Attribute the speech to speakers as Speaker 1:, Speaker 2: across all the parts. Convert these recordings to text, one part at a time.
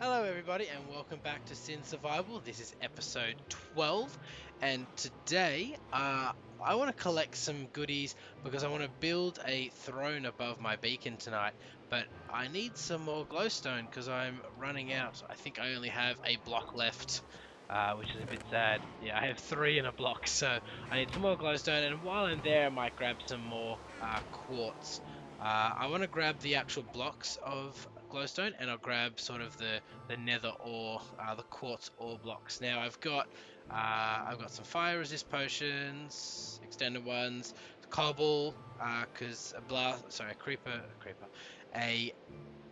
Speaker 1: Hello everybody and welcome back to Sin Survival. This is episode 12 and today I want to collect some goodies because I want to build a throne above my beacon tonight, but I need some more glowstone because I'm running out. I think I only have a block left, which is a bit sad. Yeah, I have 3 in a block, so I need some more glowstone, and while I'm there I might grab some more quartz. I want to grab the actual blocks of glowstone, and I'll grab sort of the nether ore, the quartz ore blocks. Now I've got some fire resist potions, extended ones, cobble, because a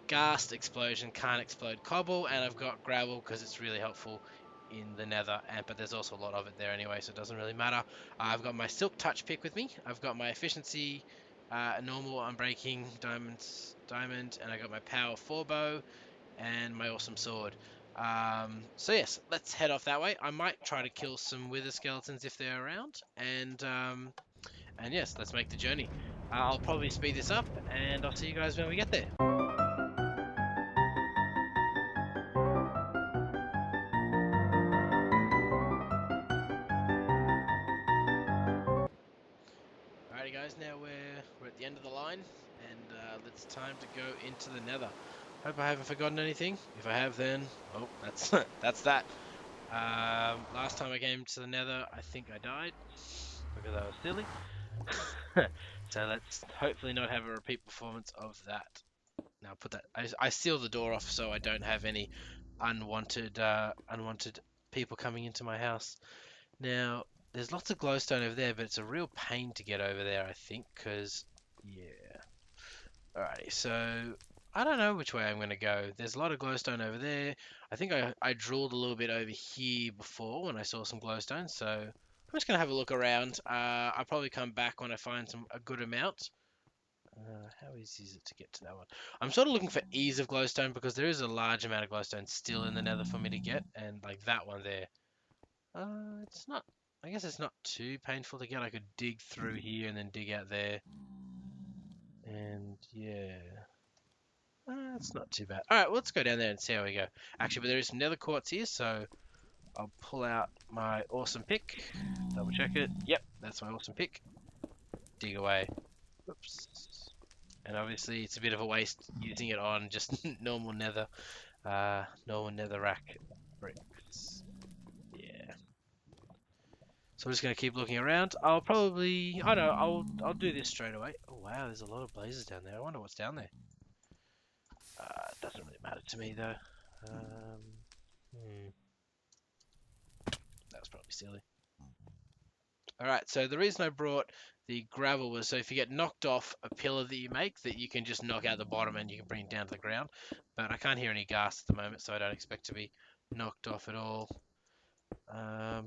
Speaker 1: ghast explosion can't explode cobble, and I've got gravel because it's really helpful in the nether, but there's also a lot of it there anyway, so it doesn't really matter. I've got my silk touch pick with me. I've got my efficiency, normal, unbreaking, diamond, and I got my power 4 bow and my awesome sword. So yes, let's head off that way. I might try to kill some wither skeletons if they're around, and yes, let's make the journey. I'll probably speed this up, and I'll see you guys when we get there. Alrighty guys, now we're at the end of the line, and it's time to go into the nether. Hope I haven't forgotten anything. If I have, then oh, that's that's that. Last time I came to the nether, I think I died because I was silly. So let's hopefully not have a repeat performance of that. Now put that. I seal the door off so I don't have any unwanted people coming into my house. Now there's lots of glowstone over there, but it's a real pain to get over there, I think, because yeah. Alrighty, so I don't know which way I'm gonna go. There's a lot of glowstone over there. I think I drilled a little bit over here before when I saw some glowstone, so I'm just gonna have a look around. I'll probably come back when I find a good amount. How easy is it to get to that one? I'm sort of looking for ease of glowstone because there is a large amount of glowstone still in the nether for me to get, and like that one there. It's not. I guess it's not too painful to get. I could dig through here and then dig out there, and yeah. It's not too bad. Alright, well, let's go down there and see how we go. Actually, but there is some nether quartz here, so I'll pull out my awesome pick. Double check it. Yep, that's my awesome pick. Dig away. Oops. And obviously, it's a bit of a waste using it on just normal nether rack bricks. Yeah. So I'm just gonna keep looking around. I'll probably, I don't know, I'll do this straight away. Oh wow, there's a lot of blazes down there. I wonder what's down there. It doesn't really matter to me though. Um, That was probably silly. Alright, so the reason I brought the gravel was so if you get knocked off a pillar that you make, that you can just knock out the bottom and you can bring it down to the ground. But I can't hear any gas at the moment, so I don't expect to be knocked off at all.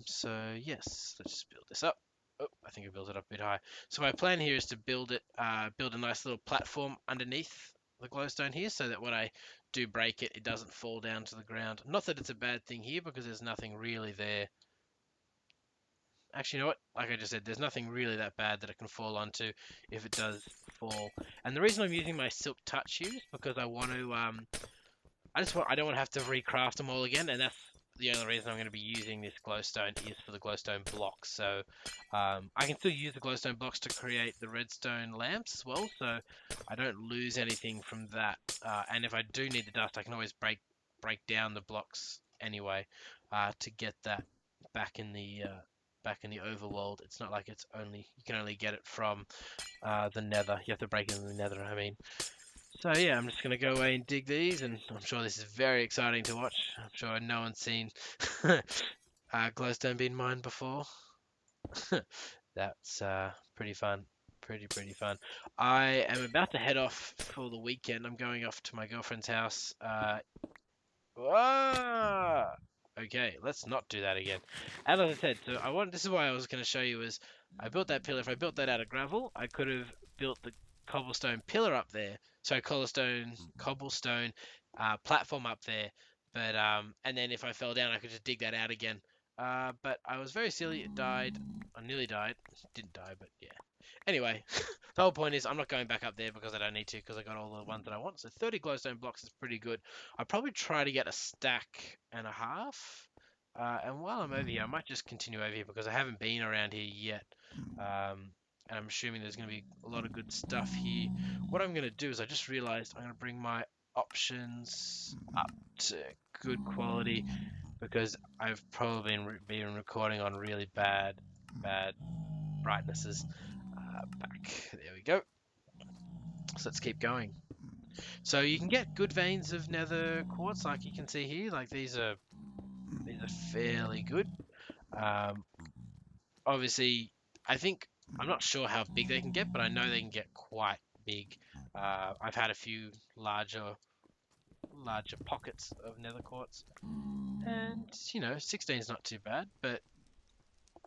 Speaker 1: So yes, let's just build this up. Oh, I think I built it up a bit high. So my plan here is to build a nice little platform underneath the glowstone here, so that when I do break it, it doesn't fall down to the ground. Not that it's a bad thing here, because there's nothing really there. Actually, you know what? Like I just said, there's nothing really that bad that it can fall onto if it does fall. And the reason I'm using my silk touch here is because I want to, I don't want to have to recraft them all again, and that's the only reason I'm going to be using this glowstone is for the glowstone blocks. So I can still use the glowstone blocks to create the redstone lamps as well, so I don't lose anything from that. And if I do need the dust, I can always break down the blocks anyway to get that back in the overworld. It's not like you can only get it from the nether. You have to break it in the nether, I mean. So yeah, I'm just going to go away and dig these, and I'm sure this is very exciting to watch. I'm sure no one's seen glowstone being mined before. That's pretty fun. Pretty fun. I am about to head off for the weekend. I'm going off to my girlfriend's house. Okay, let's not do that again. As I said, so this is why I was going to show you is I built that pillar. If I built that out of gravel, I could have built the cobblestone pillar up there. So cobblestone platform up there. But and then if I fell down, I could just dig that out again. But I was very silly. It died. I nearly died. Didn't die, but yeah. Anyway, the whole point is I'm not going back up there because I don't need to because I got all the ones that I want. So 30 glowstone blocks is pretty good. I'll probably try to get a stack and a half. And while I'm over here, I might just continue over here because I haven't been around here yet. And I'm assuming there's going to be a lot of good stuff here. What I'm going to do is I just realized I'm going to bring my options up to good quality because I've probably been recording on really bad brightnesses. Back. There we go. So let's keep going. So you can get good veins of nether quartz, like you can see here. Like these are fairly good. Um, Obviously, I think I'm not sure how big they can get, but I know they can get quite big. I've had a few larger pockets of nether quartz, and 16 is not too bad. But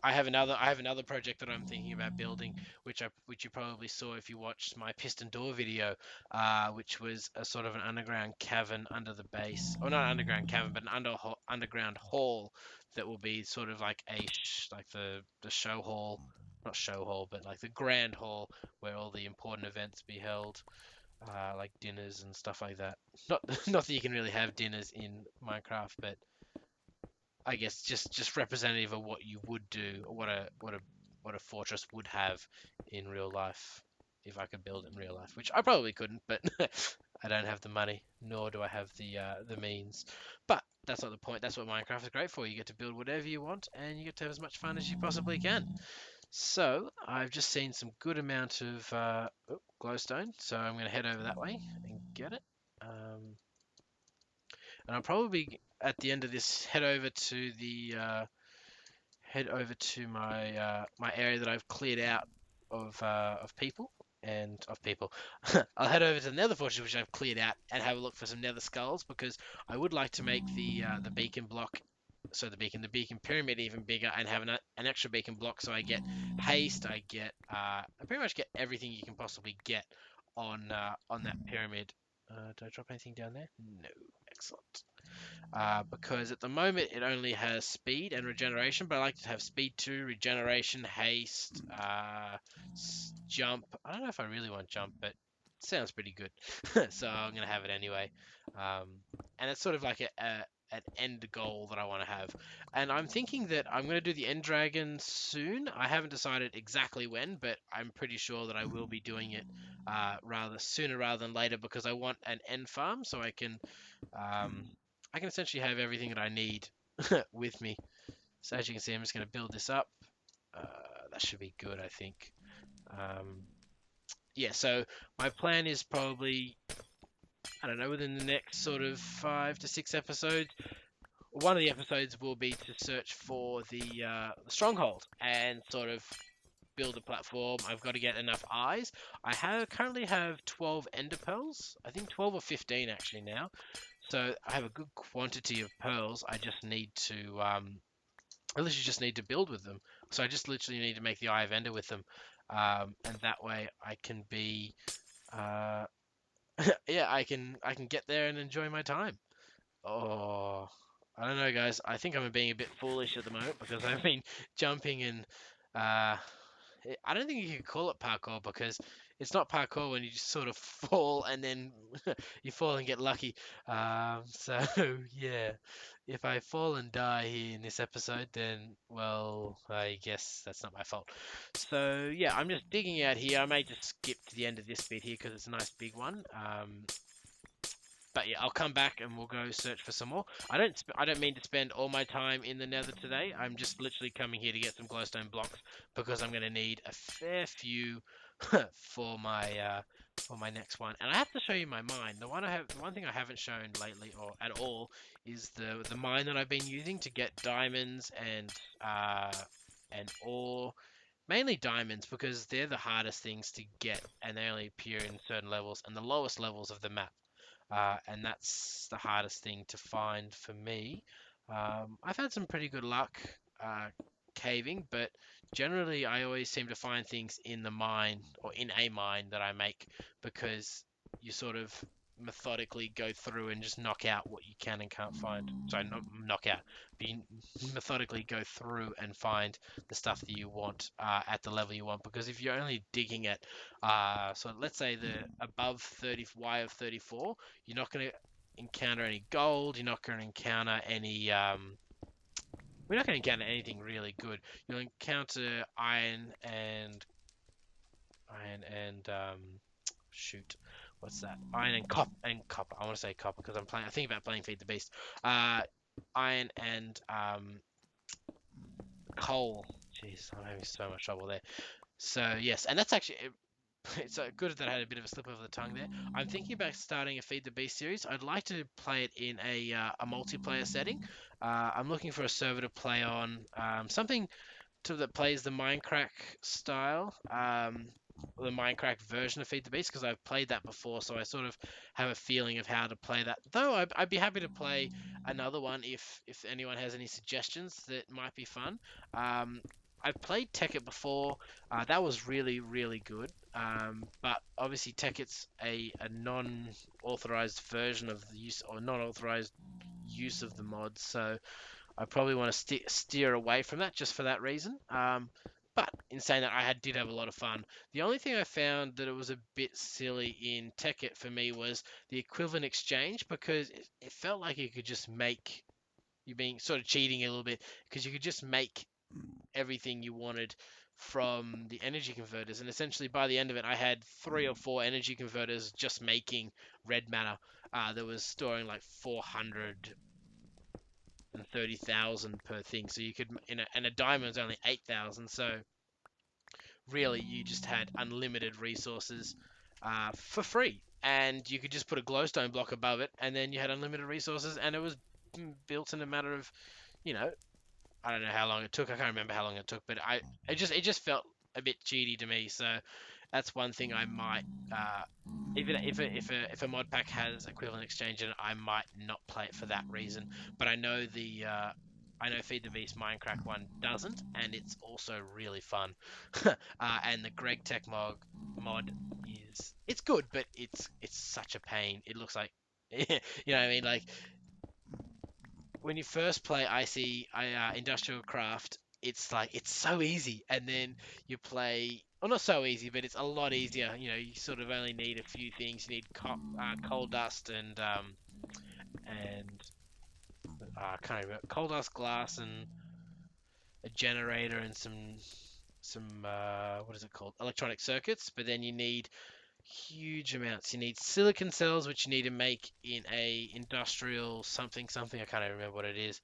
Speaker 1: I have another project that I'm thinking about building, which you probably saw if you watched my piston door video, which was a sort of an underground cavern under the base, or not underground cavern, but an underground hall that will be sort of like like the show hall, not show hall, but like the grand hall where all the important events be held, like dinners and stuff like that. Not not that you can really have dinners in Minecraft, but I guess just representative of what you would do, or what a fortress would have in real life if I could build it in real life, which I probably couldn't, but I don't have the money, nor do I have the means. But that's not the point. That's what Minecraft is great for. You get to build whatever you want, and you get to have as much fun as you possibly can. So I've just seen some good amount of glowstone, so I'm going to head over that way and get it. And I'll probably at the end of this head over to my area that I've cleared out of people and of people. I'll head over to the Nether Fortress, which I've cleared out, and have a look for some Nether skulls because I would like to make the beacon block. So the beacon pyramid even bigger and have an extra beacon block so I get haste, I pretty much get everything you can possibly get on that pyramid. Did I drop anything down there? No. Excellent. Because at the moment it only has speed and regeneration, but I like to have speed 2, regeneration, haste, jump. I don't know if I really want jump, but it sounds pretty good. So I'm going to have it anyway. And it's sort of like an end goal that I want to have. And I'm thinking that I'm going to do the end dragon soon. I haven't decided exactly when, but I'm pretty sure that I will be doing it rather sooner rather than later because I want an end farm so I can essentially have everything that I need with me. So as you can see, I'm just going to build this up. That should be good, I think. Yeah, so my plan is probably, I don't know, within the next sort of 5 to 6 episodes, one of the episodes will be to search for the stronghold and sort of build a platform. I've got to get enough eyes. Currently have 12 ender pearls. I think 12 or 15 actually now. So I have a good quantity of pearls. I literally just need to build with them. So I just literally need to make the Eye of Ender with them, and that way I can be, uh, yeah, I can get there and enjoy my time. Oh, I don't know, guys. I think I'm being a bit foolish at the moment because I've been jumping and uh, I don't think you could call it parkour because it's not parkour when you just sort of fall and then you fall and get lucky. So yeah, if I fall and die here in this episode, then well, I guess that's not my fault. So yeah, I'm just digging out here. I may just skip to the end of this bit here because it's a nice big one. But yeah, I'll come back and we'll go search for some more. I don't mean to spend all my time in the Nether today. I'm just literally coming here to get some glowstone blocks because I'm going to need a fair few for my next one. And I have to show you my mine. The one thing I haven't shown lately or at all is the mine that I've been using to get diamonds and ore. Mainly diamonds because they're the hardest things to get and they only appear in certain levels and the lowest levels of the map. And that's the hardest thing to find for me. I've had some pretty good luck caving, but generally I always seem to find things in the mine or in a mine that I make because you sort of methodically go through and just knock out what you can and can't find. Sorry, not knock out. But you methodically go through and find the stuff that you want at the level you want. Because if you're only digging at, so let's say the above 30 Y of 34, you're not going to encounter any gold. You're not going to encounter any. We're not going to encounter anything really good. You'll encounter iron and shoot, what's that? Iron and copper. I want to say copper because I think about playing Feed the Beast. Iron and coal. Jeez, I'm having so much trouble there. So yes, and that's actually it's good that I had a bit of a slip of the tongue there. I'm thinking about starting a Feed the Beast series. I'd like to play it in a multiplayer setting. I'm looking for a server to play on, something that plays the Minecraft style, the Minecraft version of Feed the Beast, because I've played that before, so I sort of have a feeling of how to play that. Though I'd be happy to play another one if anyone has any suggestions that might be fun. I've played Tekkit before. That was really, really good. But obviously Tekkit's a non-authorized version of the use, or non-authorized use of the mod, so I probably want to steer away from that just for that reason. But in saying that, did have a lot of fun. The only thing I found that it was a bit silly in Tekkit for me was the equivalent exchange, because it felt like you could just make, you being sort of cheating a little bit, because you could just make everything you wanted from the energy converters, and essentially by the end of it I had 3 or 4 energy converters just making red matter that was storing like 430,000 per thing. So you could, and a diamond is only 8,000. So really, you just had unlimited resources for free, and you could just put a glowstone block above it, and then you had unlimited resources, and it was built in a matter of, you know, I don't know how long it took. I can't remember how long it took, but it just felt a bit cheaty to me. So that's one thing I might, even if a mod pack has equivalent exchange in it, I might not play it for that reason. But I know I know Feed the Beast Minecraft one doesn't, and it's also really fun. And the Greg Tech mod it's good, but it's such a pain. It looks like, you know what I mean, like when you first play Industrial Craft, it's like it's so easy, and then you play, well, not so easy, but it's a lot easier. You know, you sort of only need a few things. You need coal dust and I can't remember, coal dust, glass, and a generator, and some what is it called, electronic circuits. But then you need huge amounts. You need silicon cells, which you need to make in a industrial something something. I can't even remember what it is.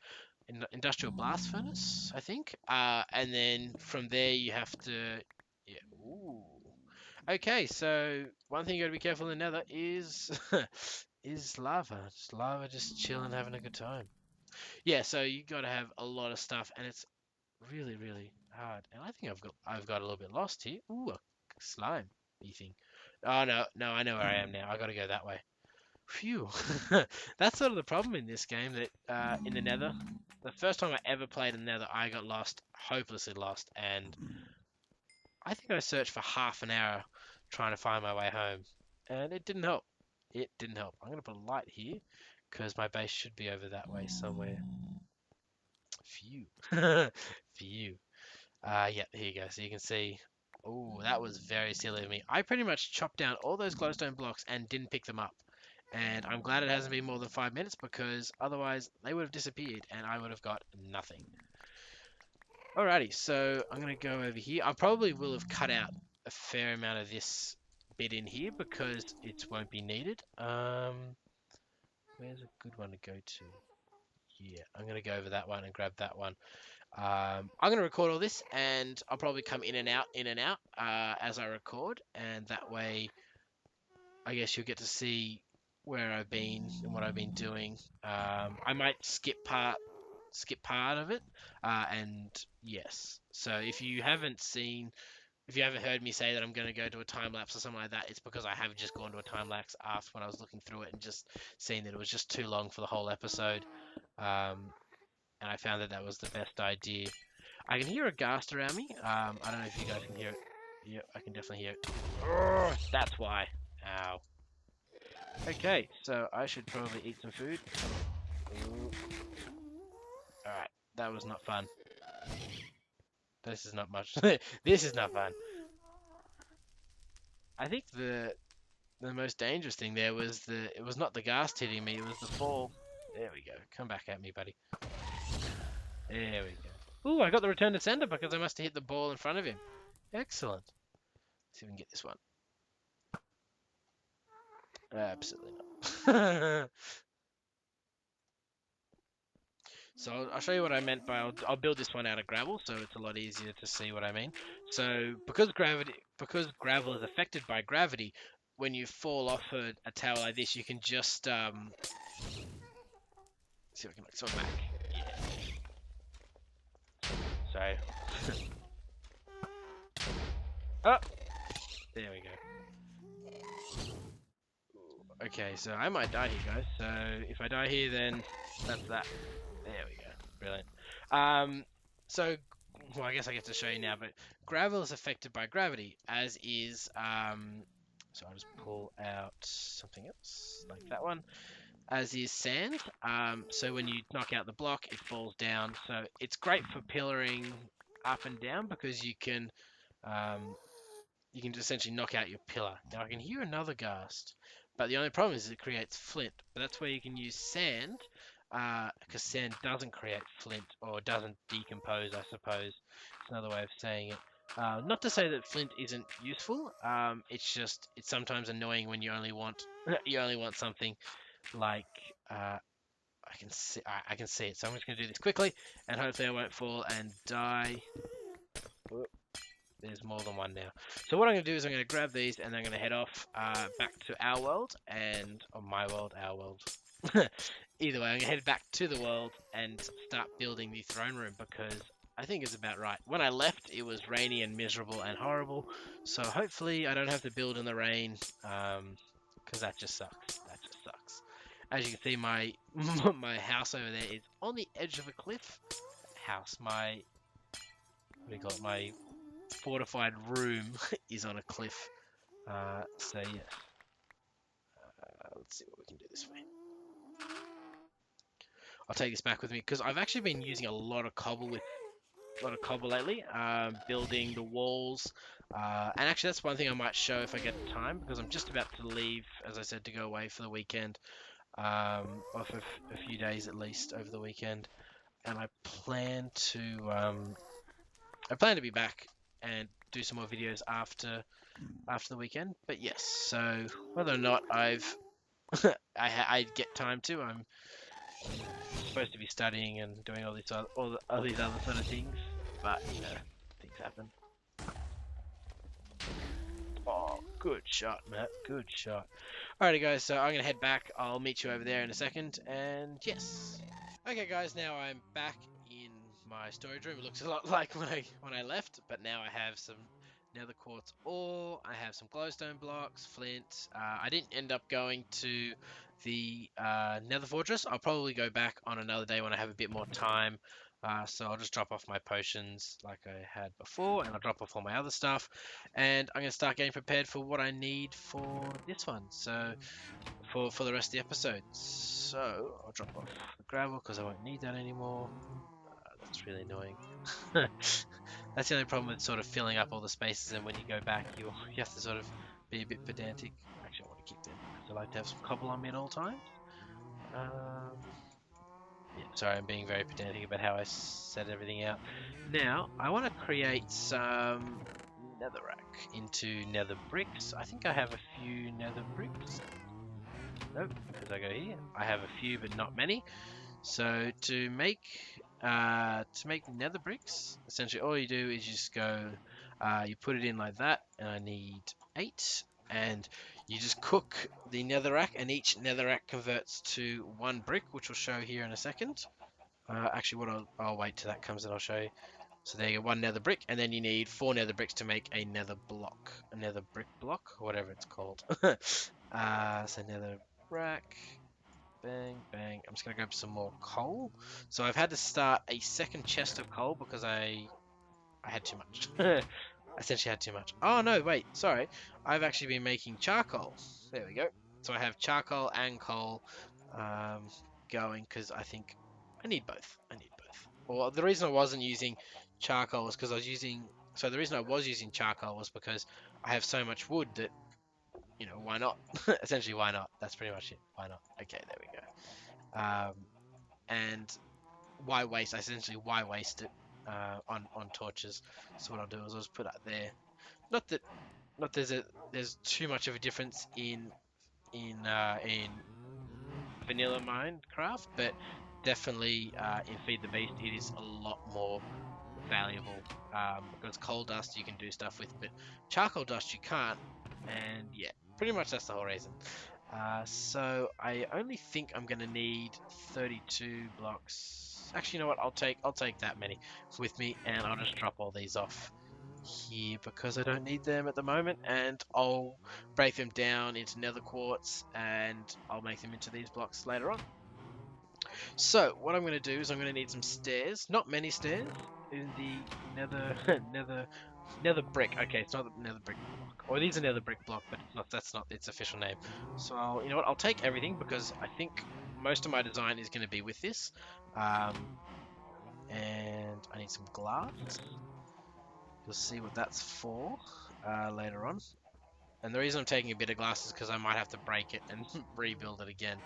Speaker 1: Industrial blast furnace, I think. And then from there you have to, yeah. Ooh. Okay, so one thing you got to be careful in the Nether is is lava. Just lava, just chilling, having a good time. Yeah, so you got to have a lot of stuff, and it's really, really hard. And I think I've got a little bit lost here. Ooh, a slime thing. Oh no, no, I know where I am now. I got to go that way. Phew. That's sort of the problem in this game, that in the Nether, the first time I ever played in the Nether, I got lost, hopelessly lost, and I think I searched for half an hour trying to find my way home, and it didn't help. It didn't help. I'm gonna put a light here because my base should be over that way somewhere. Phew. Phew. Yeah, here you go. So you can see. Oh, that was very silly of me. I pretty much chopped down all those glowstone blocks and didn't pick them up. And I'm glad it hasn't been more than 5 minutes, because otherwise they would have disappeared and I would have got nothing. Alrighty, so I'm going to go over here. I probably will have cut out a fair amount of this bit in here because it won't be needed. Where's a good one to go to? Yeah, I'm going to go over that one and grab that one. I'm going to record all this, and I'll probably come in and out, as I record, and that way I guess you'll get to see where I've been and what I've been doing. I might skip part of it, and yes. So if you haven't heard me say that I'm going to go to a time lapse or something like that, it's because I have just gone to a time lapse after, when I was looking through it and just seen that it was just too long for the whole episode. And I found that that was the best idea. I can hear a ghast around me. I don't know if you guys can hear it. Yeah, I can definitely hear it. Urgh, that's why. Ow. Okay, so I should probably eat some food. Alright, that was not fun. This is not much. This is not fun. I think the most dangerous thing there was it was not the ghast hitting me, it was the fall. There we go. Come back at me, buddy. There we go. Ooh, I got the return to sender because I must have hit the ball in front of him. Excellent. Let's see if we can get this one. Absolutely not. So I'll show you what I meant by I'll build this one out of gravel, so it's a lot easier to see what I mean. So because gravel is affected by gravity, when you fall off a tower like this, you can just see if I can knock someone back. Yeah. So oh, there we go. Okay, so I might die here, guys. So if I die here, then that's that. There we go. Brilliant. So, well, I guess I get to show you now, but gravel is affected by gravity, as is, so I'll just pull out something else, like that one, as is sand. So when you knock out the block, it falls down. So it's great for pillaring up and down because you can just essentially knock out your pillar. Now I can hear another ghast, but the only problem is it creates flint. But that's where you can use sand, because sand doesn't create flint or doesn't decompose, I suppose. It's another way of saying it. Not to say that flint isn't useful. It's sometimes annoying when you only want you only want something like I can see it. So I'm just gonna do this quickly, and hopefully I won't fall and die. There's more than one now. So what I'm going to do is I'm going to grab these and I'm going to head off back to our world or my world, our world. Either way, I'm going to head back to the world and start building the throne room because I think it's about right. When I left, it was rainy and miserable and horrible. So hopefully I don't have to build in the rain because that just sucks. That just sucks. As you can see, my my house over there is on the edge of a cliff. House, what do you call it? My fortified room is on a cliff. So yeah, let's see what we can do this way. I'll take this back with me because I've actually been using a lot of cobble lately, building the walls. And actually, that's one thing I might show if I get time because I'm just about to leave, as I said, to go away for the weekend, or for a few days at least over the weekend. And I plan to be back and do some more videos after the weekend. But yes, so whether or not I get time to, I'm supposed to be studying and doing all these other sort of things. But you know, things happen. Oh, good shot, Matt. Good shot. Alrighty, guys. So I'm gonna head back. I'll meet you over there in a second. And yes. Okay, guys. Now I'm back in my storage room. It looks a lot like when I left, but now I have some nether quartz ore. I have some glowstone blocks, flint. I didn't end up going to the nether fortress. I'll probably go back on another day when I have a bit more time. So I'll just drop off my potions like I had before, and I'll drop off all my other stuff. And I'm going to start getting prepared for what I need for this one. So for the rest of the episode. So I'll drop off the gravel because I won't need that anymore. That's really annoying. That's the only problem with sort of filling up all the spaces, and when you go back, you have to sort of be a bit pedantic. Actually, I want to keep them because I like to have some cobble on me at all times. Yeah, sorry, I'm being very pedantic about how I set everything out. Now, I want to create some netherrack into nether bricks. I think I have a few nether bricks. Nope, because I go here. I have a few, but not many. So to make nether bricks, essentially all you do is you just go, you put it in like that, and I need 8, and you just cook the netherrack, and each netherrack converts to 1 brick, which we'll show here in a second. Actually, I'll wait till that comes and I'll show you. So there you go, 1 nether brick, and then you need 4 nether bricks to make a nether block, a nether brick block, or whatever it's called. So nether rack. Bang, bang. I'm just going to grab some more coal. So I've had to start a second chest of coal because I had too much. I essentially had too much. Oh, no, wait. Sorry. I've actually been making charcoal. There we go. So I have charcoal and coal going because I think I need both. I need both. Well, the reason I wasn't using charcoal was because I was using. So the reason I was using charcoal was because I have so much wood that, why not? Essentially, why not? That's pretty much it. Why not? Okay, there we go. And why waste? Essentially, why waste it on torches? So what I'll do is I'll just put that there. Not that not there's too much of a difference in vanilla Minecraft, but definitely in Feed the Beast it is a lot more valuable because coal dust you can do stuff with, but charcoal dust you can't. And yeah, pretty much that's the whole reason. So I only think I'm gonna need 32 blocks. Actually, you know what? I'll take that many with me, and I'll just drop all these off here because I don't need them at the moment, and I'll break them down into nether quartz, and I'll make them into these blocks later on. So what I'm going to do is I'm going to need some stairs, not many stairs, in the nether nether brick. Okay, it's not the nether brick block, or it is a nether brick block, but it's not. That's not its official name. So you know what? I'll take everything because I think most of my design is going to be with this. And I need some glass. You'll see what that's for later on. And the reason I'm taking a bit of glass is because I might have to break it and rebuild it again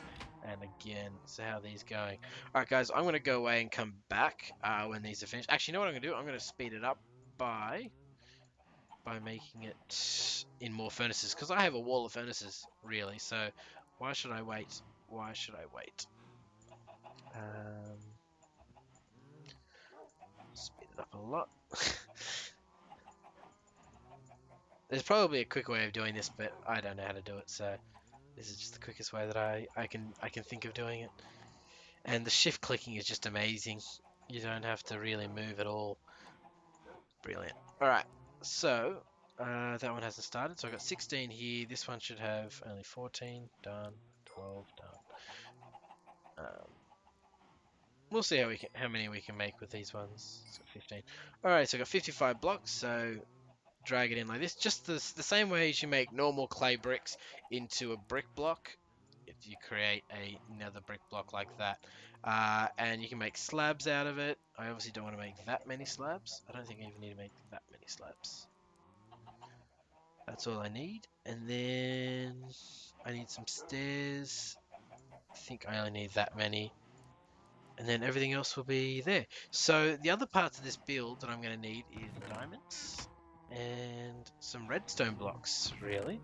Speaker 1: and again. So how are these going? Alright guys, I'm going to go away and come back when these are finished. Actually, you know what I'm going to do? I'm going to speed it up by making it in more furnaces. Because I have a wall of furnaces, really. So why should I wait? Why should I wait? Um, Speed it up a lot. There's probably a quicker way of doing this, but I don't know how to do it, so this is just the quickest way that I can think of doing it. And the shift clicking is just amazing. You don't have to really move at all. Brilliant. Alright, so that one hasn't started, so I've got 16 here. This one should have only 14 done, 12 done. We'll see how many we can make with these ones. So 15. Alright, so I've got 55 blocks, so drag it in like this. Just the same way as you make normal clay bricks into a brick block. If you create a nether brick block like that. And you can make slabs out of it. I obviously don't want to make that many slabs. I don't think I even need to make that many slabs. That's all I need. And then I need some stairs. I think I only need that many. And then everything else will be there. So the other parts of this build that I'm going to need is diamonds and some redstone blocks, really.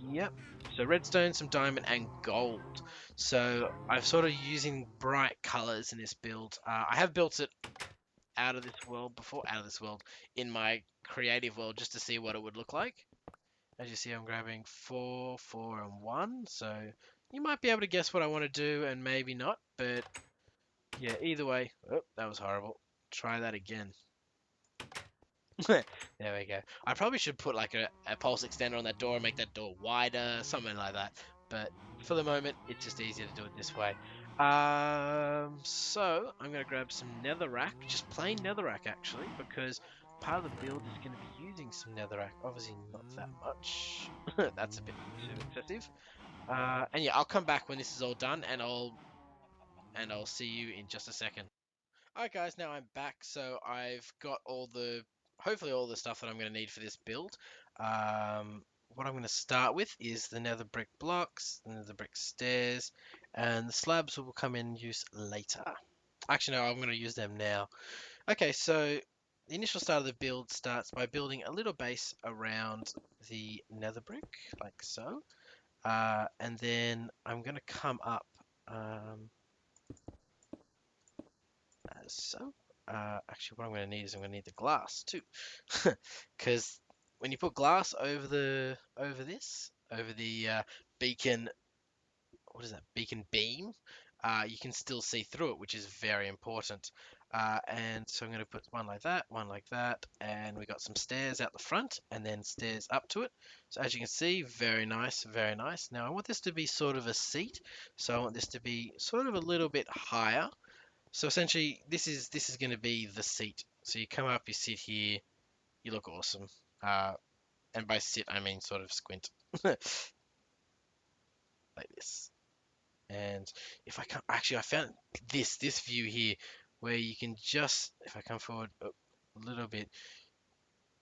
Speaker 1: Yep. So redstone, some diamond, and gold. So I'm sort of using bright colors in this build. I have built it out of this world before, out of this world, in my creative world, just to see what it would look like. As you see, I'm grabbing 4, 4, and 1. So you might be able to guess what I want to do, and maybe not. But yeah, either way. Oh, that was horrible. Try that again. There we go. I probably should put like a pulse extender on that door and make that door wider, something like that. But for the moment, it's just easier to do it this way. So I'm gonna grab some netherrack, just plain netherrack actually, because part of the build is gonna be using some netherrack. Obviously not that much. That's a bit too excessive. And yeah, I'll come back when this is all done, and I'll see you in just a second. Alright guys, now I'm back, so I've got hopefully all the stuff that I'm going to need for this build. What I'm going to start with is the nether brick blocks, the nether brick stairs, and the slabs will come in use later. Actually no, I'm going to use them now. Okay, so the initial start of the build starts by building a little base around the nether brick, like so. And then I'm going to come up as so. Actually, what I'm going to need is I'm going to need the glass too, because when you put glass over the beacon, what is that? Beacon beam, you can still see through it, which is very important. And so I'm going to put one like that, and we got some stairs out the front, and then stairs up to it. So as you can see, very nice, very nice. Now I want this to be sort of a seat, so I want this to be sort of a little bit higher. So essentially, this is going to be the seat. So you come up, you sit here, you look awesome. And by sit, I mean sort of squint. Like this. And if I come, actually, I found this view here where you can just, if I come forward a little bit,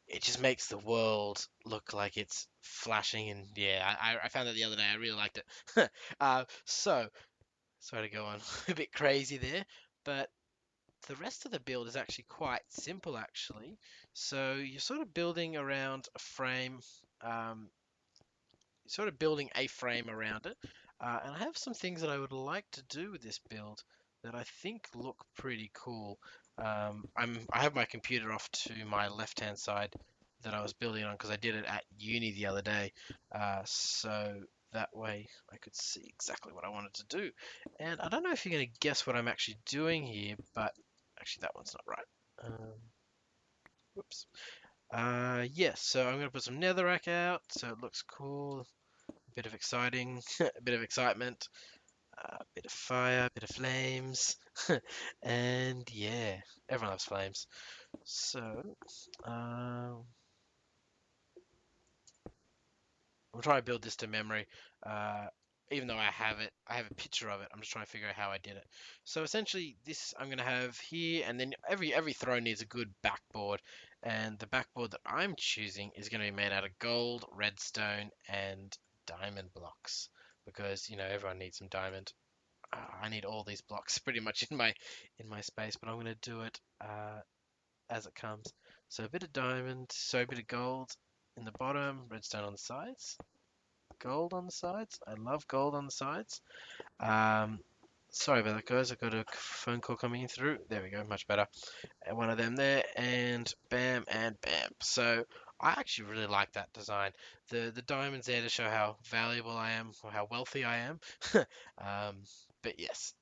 Speaker 1: it just makes the world look like it's flashing. And yeah, I found that the other day. I really liked it. So sorry to go on a bit crazy there, but the rest of the build is actually quite simple, actually. So you're sort of building around a frame. Um, sort of building a frame around it. And I have some things that I would like to do with this build that I think look pretty cool. I have my computer off to my left-hand side that I was building on because I did it at uni the other day. So that way I could see exactly what I wanted to do. And I don't know if you're going to guess what I'm actually doing here, but actually that one's not right. Whoops. Yes, so I'm going to put some netherrack out so it looks cool. Bit of exciting, a bit of excitement, a bit of fire, a bit of flames, and yeah, everyone loves flames. So, um, I'm trying to build this to memory. Uh, Even though I have a picture of it. I'm just trying to figure out how I did it. So essentially, this I'm gonna have here, and then every throne needs a good backboard, and the backboard that I'm choosing is gonna be made out of gold, redstone, and diamond blocks because everyone needs some diamond. I need all these blocks pretty much in my space, but I'm gonna do it as it comes. So a bit of diamond, so a bit of gold in the bottom, redstone on the sides, gold on the sides. I love gold on the sides. Um, Sorry about that, guys. I got a phone call coming in through. There we go, much better. And one of them there, and bam, and bam. So I actually really like that design. The diamonds there to show how valuable I am or how wealthy I am. um, but yes,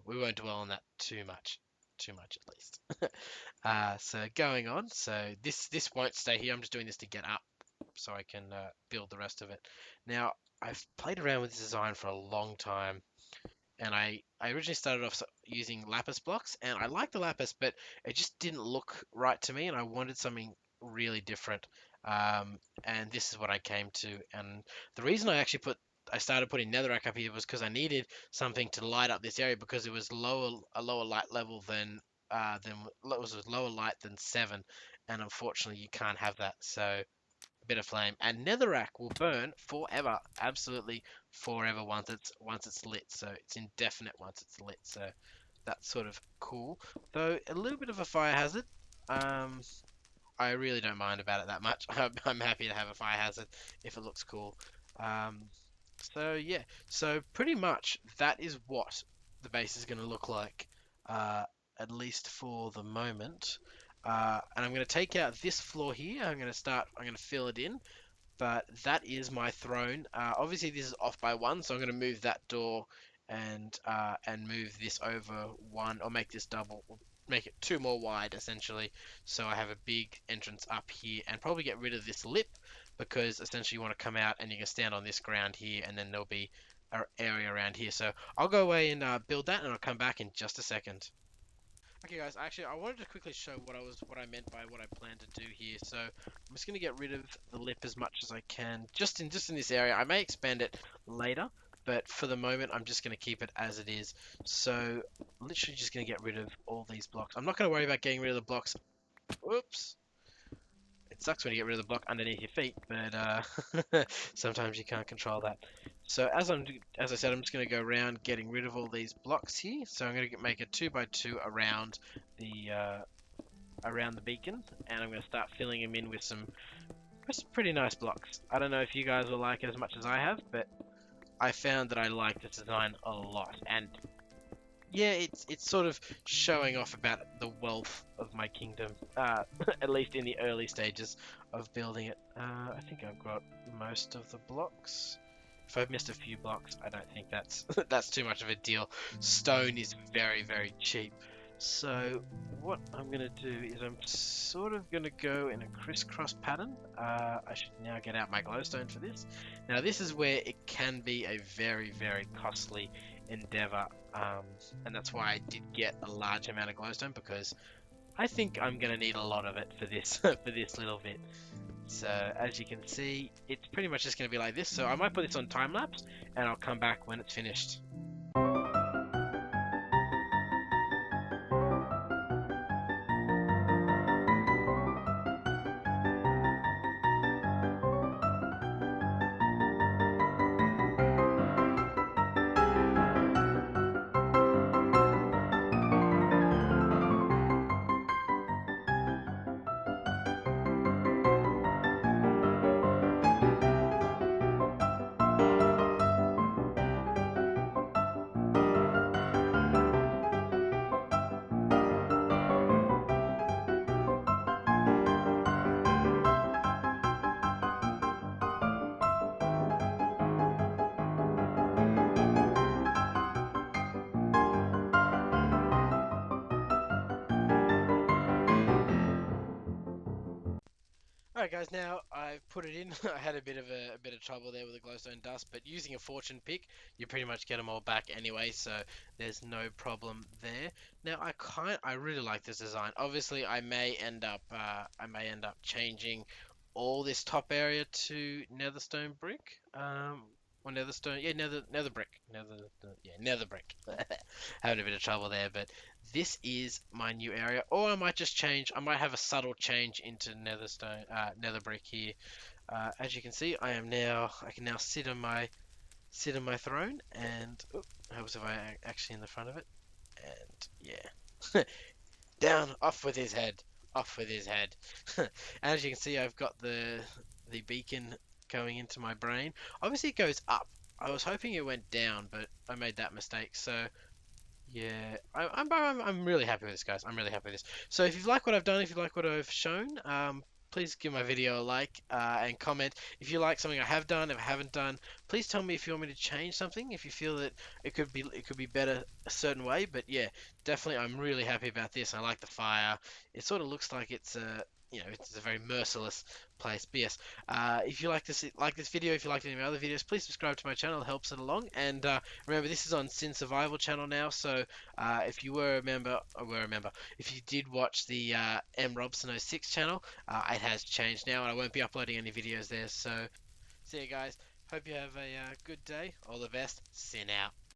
Speaker 1: we won't dwell on that too much at least. So going on. So this won't stay here. I'm just doing this to get up so I can build the rest of it. Now I've played around with this design for a long time and I originally started off using lapis blocks, and I liked the lapis, but it just didn't look right to me, and I wanted something really different. And this is what I came to, and the reason I started putting netherrack up here was because I needed something to light up this area because it was a lower light level than it was a lower light than 7, and unfortunately you can't have that. So bit of flame, and netherrack will burn forever, absolutely forever once it's lit. So it's indefinite once it's lit. So that's sort of cool. Though a little bit of a fire hazard. Um, I really don't mind about it that much. I'm happy to have a fire hazard if it looks cool. Um, so yeah, so pretty much that is what the base is going to look like, uh, at least for the moment. And I'm going to take out this floor here. I'm going to fill it in, but that is my throne. Obviously this is off by one, so I'm going to move that door and move this over one, or make this double, make it two more wide essentially. So I have a big entrance up here, and probably get rid of this lip because essentially you want to come out and you can stand on this ground here, and then there'll be an area around here. So I'll go away and build that, and I'll come back in just a second. Okay, guys. Actually, I wanted to quickly show what I meant by what I plan to do here. So I'm just gonna get rid of the lip as much as I can, just in this area. I may expand it later, but for the moment, I'm just gonna keep it as it is. So literally just gonna get rid of all these blocks. I'm not gonna worry about getting rid of the blocks. Oops. It sucks when you get rid of the block underneath your feet, but sometimes you can't control that. So as I said, I'm just going to go around getting rid of all these blocks here. So I'm going to make a 2 by 2 around the beacon, and I'm going to start filling them in with some pretty nice blocks. I don't know if you guys will like it as much as I have, but I found that I like this design a lot, and yeah, it's sort of showing off about the wealth of my kingdom, at least in the early stages of building it. I think I've got most of the blocks. If I've missed a few blocks, I don't think that's that's too much of a deal. Stone is very, very cheap. So what I'm going to do is I'm sort of going to go in a crisscross pattern. I should now get out my glowstone for this. Now this is where it can be a very, very costly endeavor, and that's why I did get a large amount of glowstone, because I think I'm going to need a lot of it for this for this little bit. So as you can see, it's pretty much just going to be like this. So I might put this on time lapse, and I'll come back when it's finished. Alright guys, now I've put it in. I had a bit of trouble there with the glowstone dust, but using a fortune pick, you pretty much get them all back anyway, so there's no problem there. Now I really like this design. Obviously, I may end up changing all this top area to netherstone brick. Or netherstone, yeah, nether brick, nether brick. Having a bit of trouble there, but this is my new area, or I might just change. I might have a subtle change into nether brick here. As you can see, I can now sit on my throne, and helps if I actually in the front of it, and yeah, down, off with his head, off with his head. As you can see, I've got the beacon going into my brain. Obviously, it goes up. I was hoping it went down, but I made that mistake. So yeah, I'm really happy with this, guys. I'm really happy with this. So if you like what I've done, if you like what I've shown, please give my video a like and comment. If you like something I have done, if I haven't done, please tell me if you want me to change something. If you feel that it could be better a certain way. But yeah, definitely, I'm really happy about this. I like the fire. It sort of looks like it's a very merciless place. But yes, if you like this video, if you like any of my other videos, please subscribe to my channel. It helps it along. And remember, this is on Sin Survival channel now. So if you if you did watch the M Robson06 channel, it has changed now, and I won't be uploading any videos there. So see you guys. Hope you have a good day. All the best. Sin out.